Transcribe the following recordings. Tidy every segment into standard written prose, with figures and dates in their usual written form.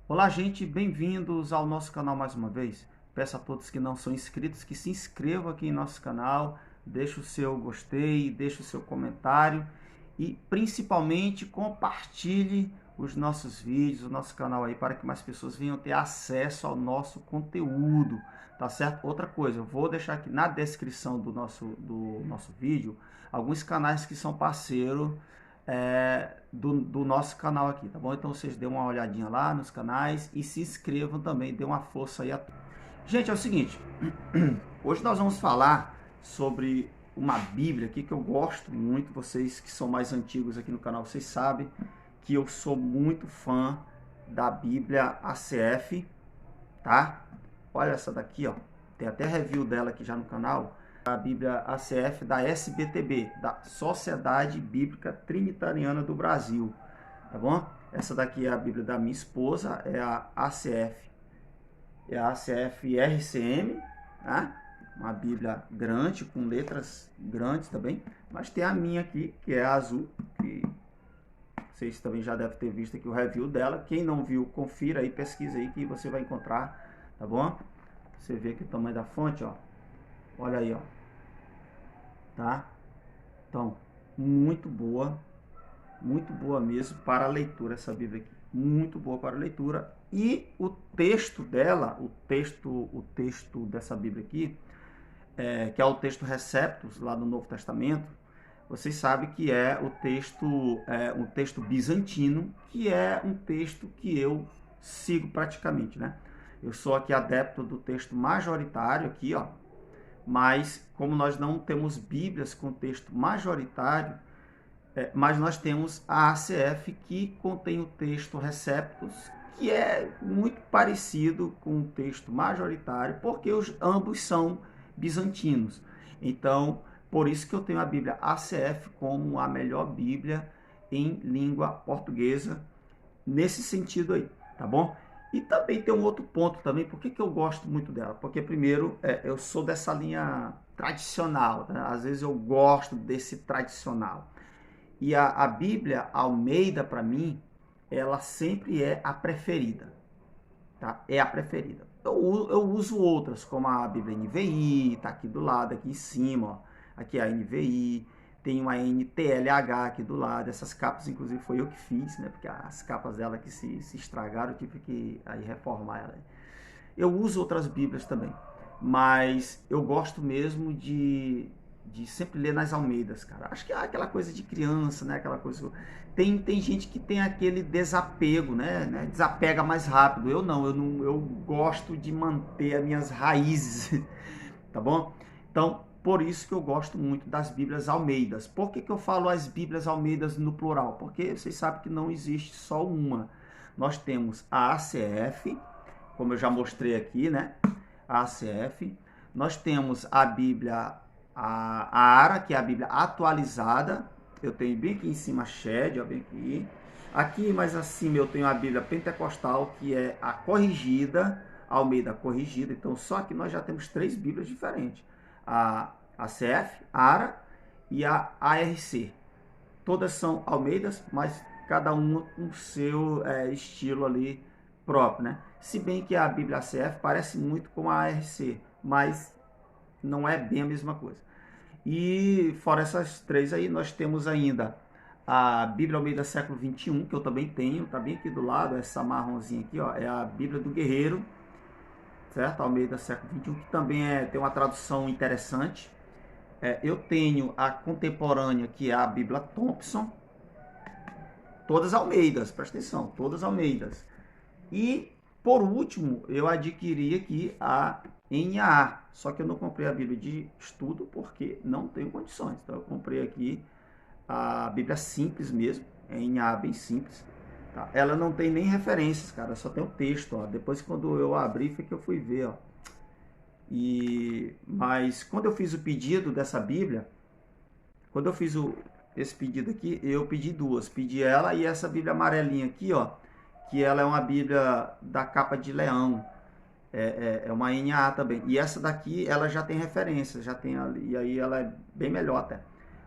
Olá, gente, bem-vindos ao nosso canal mais uma vez. Peço a todos que não são inscritos que se inscrevam aqui em nosso canal, deixe o seu gostei, deixe o seu comentário e principalmente compartilhe os nossos vídeos, o nosso canal aí para que mais pessoas venham ter acesso ao nosso conteúdo, tá certo? Outra coisa, eu vou deixar aqui na descrição do nosso vídeo alguns canais que são parceiros do nosso canal aqui, tá bom? Então vocês dêem uma olhadinha lá nos canais e se inscrevam também, dê uma força aí a todos. Gente, é o seguinte, hoje nós vamos falar sobre uma Bíblia aqui que eu gosto muito. Vocês que são mais antigos aqui no canal, vocês sabem que eu sou muito fã da Bíblia ACF, tá? Olha essa daqui, ó, tem até review dela aqui já no canal. A Bíblia ACF da SBTB, da Sociedade Bíblica Trinitariana do Brasil, tá bom? Essa daqui é a Bíblia da minha esposa, é a ACF RCM, tá? Uma Bíblia grande, com letras grandes também, mas tem a minha aqui, que é a azul, que vocês também já devem ter visto aqui o review dela. Quem não viu, confira aí, pesquisa aí que você vai encontrar, tá bom? Você vê aqui o tamanho da fonte, ó. Olha aí, ó. Tá? Então, muito boa mesmo para a leitura essa Bíblia aqui. Muito boa para a leitura. E o texto dela, o texto dessa Bíblia aqui, que é o texto Receptus, lá do Novo Testamento, vocês sabem que é um texto bizantino, que é um texto que eu sigo praticamente, né? Eu sou aqui adepto do texto majoritário aqui, ó, mas como nós não temos Bíblias com texto majoritário, mas nós temos a ACF que contém o texto Receptus, que é muito parecido com o texto majoritário, porque ambos são bizantinos. Então, por isso que eu tenho a Bíblia ACF como a melhor Bíblia em língua portuguesa, nesse sentido aí, tá bom? E também tem um outro ponto também, por que eu gosto muito dela? Porque primeiro, eu sou dessa linha tradicional, né? Às vezes eu gosto desse tradicional. E a Bíblia Almeida, para mim, ela sempre é a preferida, tá? É a preferida. Eu uso outras, como a Bíblia NVI, tá aqui do lado, aqui em cima, ó. Aqui é a NVI, tem uma NTLH aqui do lado. Essas capas, inclusive, foi eu que fiz, né? Porque as capas dela que se estragaram, eu tive que aí reformar ela. Eu uso outras Bíblias também, mas eu gosto mesmo de sempre ler nas Almeidas, cara. Acho que é aquela coisa de criança, né? Aquela coisa. Tem gente que tem aquele desapego, né? Desapega mais rápido. Eu gosto de manter as minhas raízes, tá bom? Então, por isso que eu gosto muito das Bíblias Almeidas. Por que eu falo as Bíblias Almeidas no plural? Porque vocês sabem que não existe só uma. Nós temos a ACF, como eu já mostrei aqui, né? A ACF. Nós temos a Bíblia, a ARA, que é a Bíblia atualizada. Eu tenho bem aqui em cima a Shed, ó, bem aqui. Aqui mais acima eu tenho a Bíblia Pentecostal, que é a corrigida, a Almeida corrigida. Então, só que nós já temos 3 Bíblias diferentes. A ACF, a ARA e a ARC. Todas são Almeidas, mas cada uma com o seu estilo ali próprio, né? Se bem que a Bíblia ACF parece muito com a ARC, mas não é bem a mesma coisa. E fora essas 3 aí, nós temos ainda a Bíblia Almeida século XXI, que eu também tenho, tá bem aqui do lado, essa marronzinha aqui, ó, é a Bíblia do Guerreiro, certo? Almeida século XXI, que também tem uma tradução interessante. Eu tenho a contemporânea, que é a Bíblia Thompson, todas Almeidas, presta atenção, todas Almeidas. E, por último, eu adquiri aqui a NAA, só que eu não comprei a Bíblia de estudo porque não tenho condições. Então, eu comprei aqui a Bíblia simples mesmo, NAA bem simples. Tá? Ela não tem nem referências, cara, só tem o texto. Ó. Depois, quando eu abri, foi que eu fui ver. Ó. Mas, quando eu fiz o pedido dessa Bíblia, quando eu fiz esse pedido aqui, eu pedi 2. Pedi ela e essa Bíblia amarelinha aqui, ó, que ela é uma Bíblia da capa de leão, é uma NAA também. E essa daqui, ela já tem referência, já tem ali, e aí ela é bem melhor até.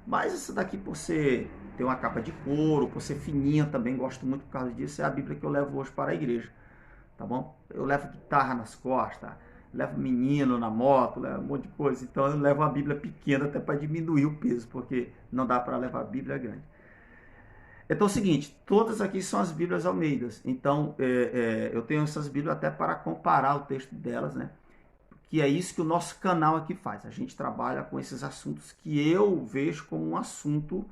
Mas essa daqui, por ser ter uma capa de couro, por ser fininha também, gosto muito por causa disso, é a Bíblia que eu levo hoje para a igreja. tá bom? Eu levo guitarra nas costas, levo menino na moto, levo um monte de coisa. Então eu levo uma Bíblia pequena até para diminuir o peso, porque não dá para levar a Bíblia grande. Então é o seguinte, todas aqui são as Bíblias Almeidas. Então eu tenho essas Bíblias até para comparar o texto delas, né? Que é isso que o nosso canal aqui faz. A gente trabalha com esses assuntos que eu vejo como um assunto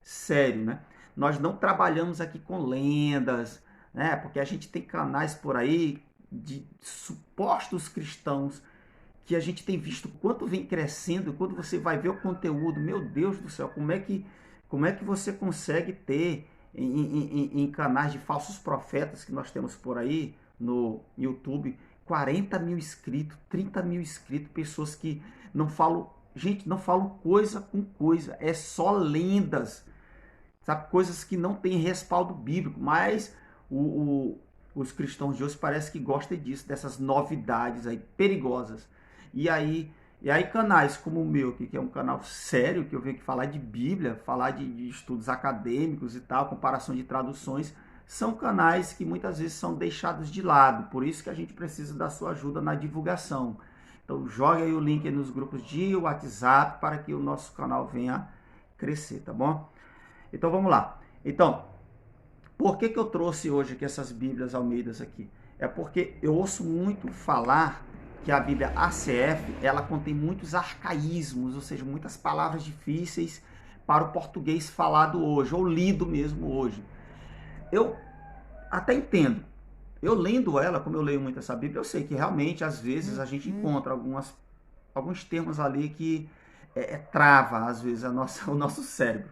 sério, né? Nós não trabalhamos aqui com lendas, né? Porque a gente tem canais por aí de supostos cristãos que a gente tem visto quanto vem crescendo, quando você vai ver o conteúdo, meu Deus do céu, como é que você consegue ter em canais de falsos profetas que nós temos por aí no YouTube 40 mil inscritos, 30 mil inscritos, pessoas que não falam, gente, não falam coisa com coisa, é só lendas, sabe? Coisas que não têm respaldo bíblico, mas os cristãos de hoje parece que gostam disso, dessas novidades aí perigosas. E aí canais como o meu aqui, que é um canal sério, que eu venho aqui falar de Bíblia, falar de estudos acadêmicos e tal, comparação de traduções, são canais que muitas vezes são deixados de lado. Por isso que a gente precisa da sua ajuda na divulgação. Então jogue aí o link aí nos grupos de WhatsApp para que o nosso canal venha crescer, tá bom? Então vamos lá. Então, por que eu trouxe hoje aqui essas Bíblias Almeidas aqui? É porque eu ouço muito falar que a Bíblia ACF, ela contém muitos arcaísmos, ou seja, muitas palavras difíceis para o português falado hoje, ou lido mesmo hoje. Eu até entendo. Eu lendo ela, como eu leio muito essa Bíblia, eu sei que realmente, às vezes, a gente encontra alguns termos ali que trava, às vezes, o nosso cérebro.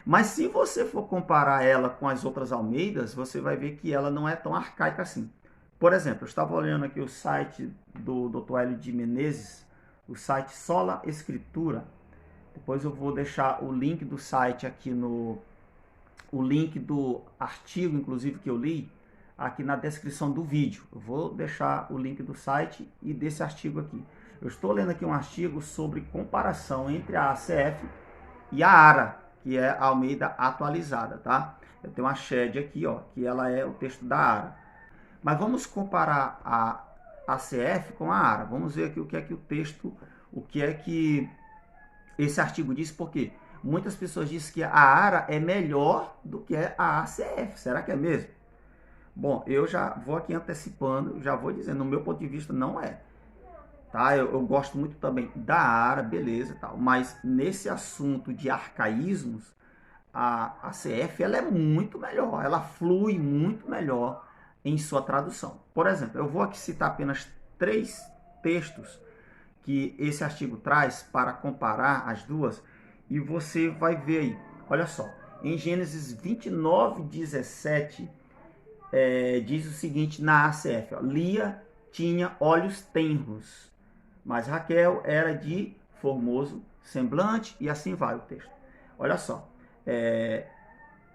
Mas se você for comparar ela com as outras Almeidas, você vai ver que ela não é tão arcaica assim. Por exemplo, eu estava olhando aqui o site do Dr. Hélio de Menezes, o site Sola Escritura. Depois eu vou deixar o link do site aqui o link do artigo, inclusive, que eu li, aqui na descrição do vídeo. Eu vou deixar o link do site e desse artigo aqui. Eu estou lendo aqui um artigo sobre comparação entre a ACF e a ARA, que é a Almeida atualizada, tá? Eu tenho uma shed aqui, ó, que ela é o texto da ARA. Mas vamos comparar a ACF com a ARA. Vamos ver aqui o que é que o texto, o que é que esse artigo diz, porque muitas pessoas dizem que a ARA é melhor do que a ACF. Será que é mesmo? Bom, eu já vou aqui antecipando, já vou dizendo, no meu ponto de vista não é. Tá? Eu gosto muito também da ARA, beleza e tal, mas nesse assunto de arcaísmos, a ACF ela é muito melhor, ela flui muito melhor em sua tradução. Por exemplo, eu vou aqui citar apenas 3 textos que esse artigo traz para comparar as duas, e você vai ver aí, olha só, em Gênesis 29:17, diz o seguinte na ACF, ó, Lia tinha olhos tenros, mas Raquel era de formoso semblante, e assim vai o texto. Olha só,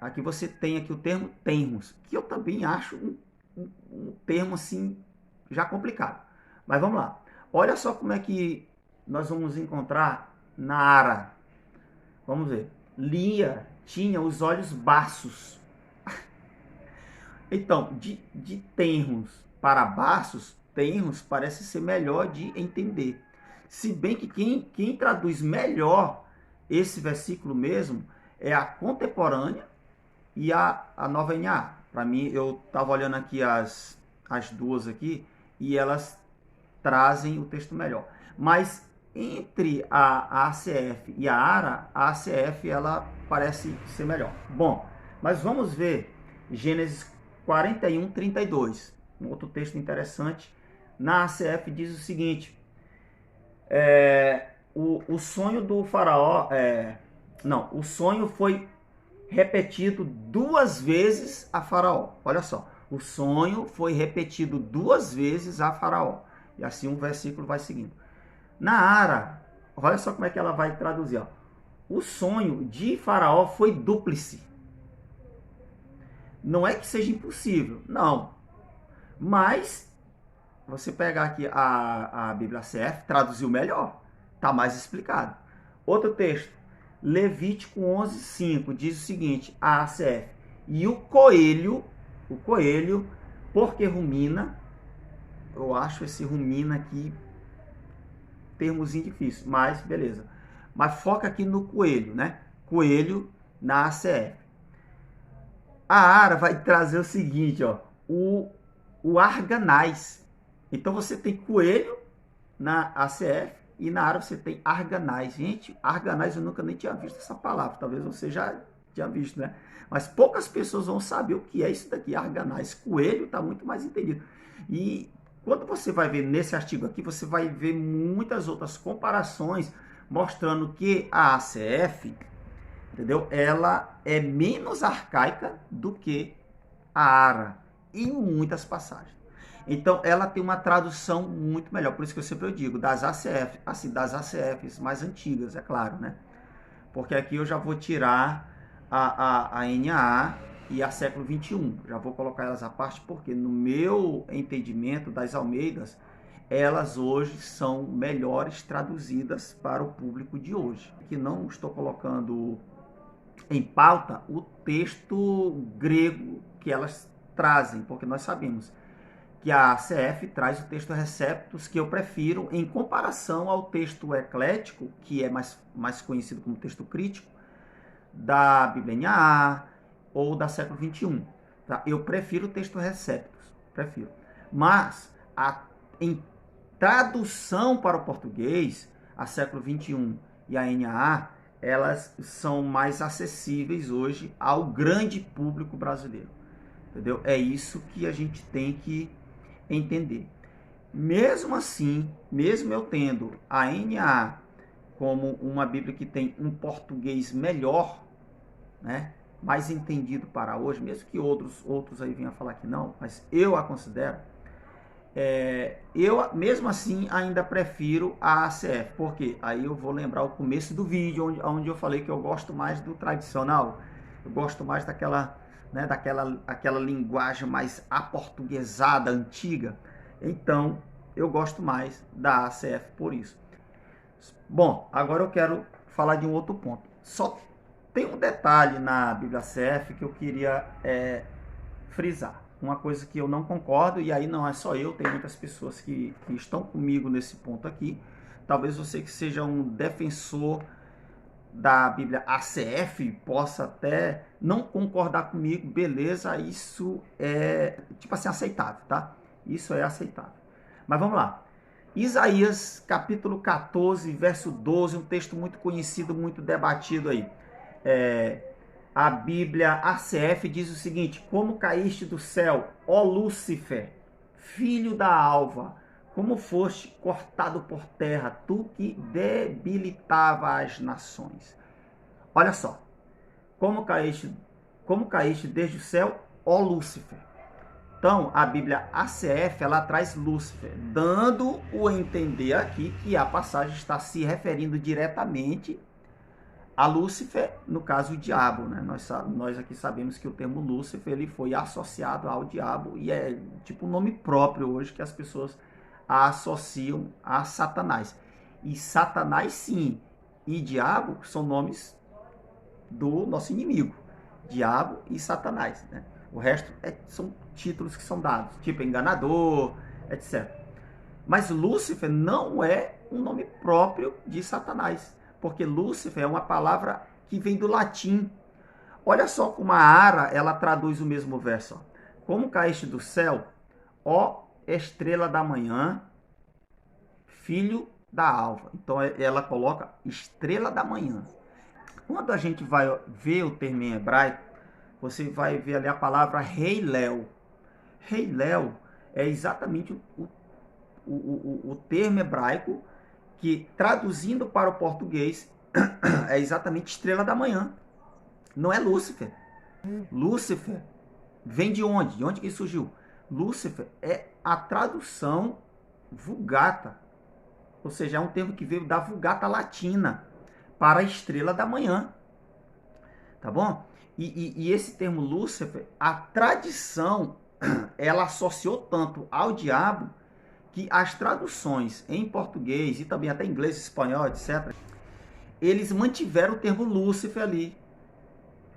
aqui você tem aqui o termo tenros, que eu também acho um termo assim já complicado. Mas vamos lá. Olha só como é que nós vamos encontrar na ARA. Vamos ver. Lia tinha os olhos baços. Então, de tenros para baços, tenros parece ser melhor de entender. Se bem que quem traduz melhor esse versículo mesmo é a contemporânea e a nova NAA. Para mim, eu estava olhando aqui as duas aqui e elas trazem o texto melhor. Mas entre a ACF e a ACF ela parece ser melhor. Bom, mas vamos ver Gênesis 41:32. Um outro texto interessante. Na ACF diz o seguinte: o sonho do faraó, o sonho foi repetido 2 vezes a Faraó. Olha só, o sonho foi repetido 2 vezes a Faraó. E assim um versículo vai seguindo. Na ARA, olha só como é que ela vai traduzir. Ó. O sonho de Faraó foi dúplice. Não é que seja impossível, não. Mas, você pegar aqui a Bíblia CF, traduziu melhor. Está mais explicado. Outro texto. Levítico 11:5 diz o seguinte, a ACF, e o coelho Por que rumina? Eu acho esse rumina aqui termozinho difícil, mas beleza. Mas foca aqui no coelho, né? Coelho na ACF. A ARA vai trazer o seguinte, ó, o arganaz. Então você tem coelho na ACF e na ARA você tem arganaz. Gente, arganaz eu nunca nem tinha visto essa palavra, talvez você já tinha visto, né? Mas poucas pessoas vão saber o que é isso daqui, arganaz. Coelho está muito mais entendido. E quando você vai ver nesse artigo aqui, você vai ver muitas outras comparações mostrando que a ACF, entendeu? Ela é menos arcaica do que a ARA em muitas passagens. Então, ela tem uma tradução muito melhor. Por isso que eu sempre digo, das ACF, assim, das ACFs mais antigas, é claro, né? Porque aqui eu já vou tirar a NAA e a século XXI. Já vou colocar elas à parte, porque no meu entendimento das Almeidas, elas hoje são melhores traduzidas para o público de hoje. Que não estou colocando em pauta o texto grego que elas trazem, porque nós sabemos que a ACF traz o texto Receptus, que eu prefiro em comparação ao texto eclético, que é mais conhecido como texto crítico, da Bíblia NAA ou da século XXI. Tá? Eu prefiro o texto Receptus, prefiro. Mas em tradução para o português, a século XXI e a NAA, elas são mais acessíveis hoje ao grande público brasileiro. Entendeu? É isso que a gente tem que entender. Mesmo assim, mesmo eu tendo a NAA como uma Bíblia que tem um português melhor, né, mais entendido para hoje, mesmo que outros aí venham falar que não, mas eu a considero, eu mesmo assim ainda prefiro a ACF, porque aí eu vou lembrar o começo do vídeo, onde eu falei que eu gosto mais do tradicional, eu gosto mais daquela linguagem mais aportuguesada, antiga. Então, eu gosto mais da ACF por isso. Bom, agora eu quero falar de um outro ponto. Só tem um detalhe na Bíblia ACF que eu queria frisar. Uma coisa que eu não concordo, e aí não é só eu, tem muitas pessoas que estão comigo nesse ponto aqui. Talvez você que seja um defensor da Bíblia ACF possa até não concordar comigo, beleza, isso é, tipo assim, aceitável, tá? Isso é aceitável. Mas vamos lá. Isaías, capítulo 14, verso 12, um texto muito conhecido, muito debatido aí. A Bíblia ACF diz o seguinte: como caíste do céu, ó Lúcifer, filho da alva, como foste cortado por terra, tu que debilitava as nações. Olha só, como caíste desde o céu, ó Lúcifer. Então, a Bíblia ACF, ela traz Lúcifer, dando o entender aqui que a passagem está se referindo diretamente a Lúcifer, no caso o diabo, né? Nós aqui sabemos que o termo Lúcifer ele foi associado ao diabo e é tipo um nome próprio hoje que as pessoas associam a Satanás. E Satanás sim, e diabo são nomes do nosso inimigo, diabo e Satanás, né? O resto são títulos que são dados, tipo enganador, etc. Mas Lúcifer não é um nome próprio de Satanás, porque Lúcifer é uma palavra que vem do latim. Olha só como a ARA, ela traduz o mesmo verso. Ó. Como caíste do céu, ó estrela da manhã, filho da alva. Então ela coloca estrela da manhã. Quando a gente vai ver o termo em hebraico, você vai ver ali a palavra Rei Léu. Rei Léu é exatamente o termo hebraico que, traduzindo para o português, é exatamente estrela da manhã. Não é Lúcifer. Lúcifer vem de onde? De onde que surgiu? Lúcifer é a tradução Vulgata. Ou seja, é um termo que veio da Vulgata Latina para a estrela da manhã. Tá bom? E esse termo Lúcifer, a tradição, ela associou tanto ao diabo que as traduções em português e também até inglês, espanhol, etc., eles mantiveram o termo Lúcifer ali,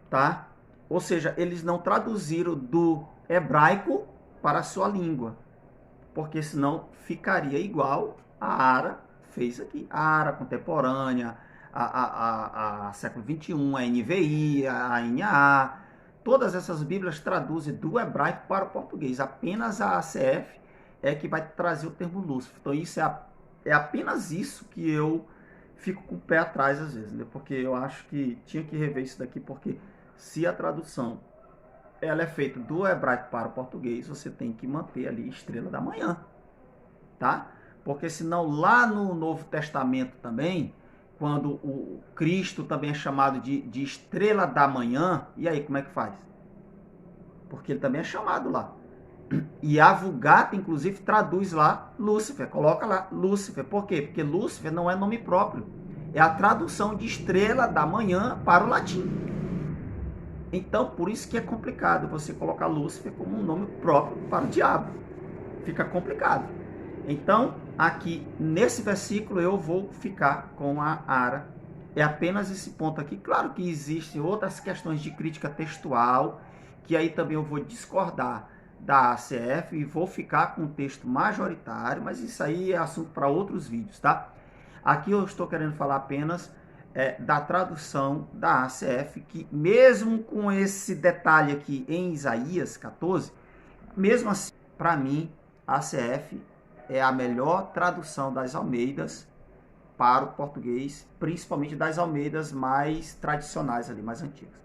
tá? Ou seja, eles não traduziram do hebraico para a sua língua, porque senão ficaria igual a ARA fez aqui. A ARA contemporânea, a século XXI, a NVI, a NAA, todas essas bíblias traduzem do hebraico para o português. Apenas a ACF é que vai trazer o termo Lúcifer. Então isso é apenas isso que eu fico com o pé atrás às vezes, né? Porque eu acho que tinha que rever isso daqui, porque se a tradução ela é feita do hebraico para o português, você tem que manter ali estrela da manhã, tá? Porque senão lá no Novo Testamento também, quando o Cristo também é chamado de estrela da manhã, e aí como é que faz? Porque ele também é chamado lá. E a Vulgata, inclusive, traduz lá Lúcifer, coloca lá Lúcifer. Por quê? Porque Lúcifer não é nome próprio. É a tradução de estrela da manhã para o latim. Então, por isso que é complicado você colocar Lúcifer como um nome próprio para o diabo. Fica complicado. Então, aqui nesse versículo eu vou ficar com a ARA. É apenas esse ponto aqui. Claro que existem outras questões de crítica textual, que aí também eu vou discordar da ACF e vou ficar com o texto majoritário, mas isso aí é assunto para outros vídeos, tá? Aqui eu estou querendo falar apenas da tradução da ACF, que mesmo com esse detalhe aqui em Isaías 14, mesmo assim, para mim, a ACF é a melhor tradução das Almeidas para o português, principalmente das Almeidas mais tradicionais ali, mais antigas.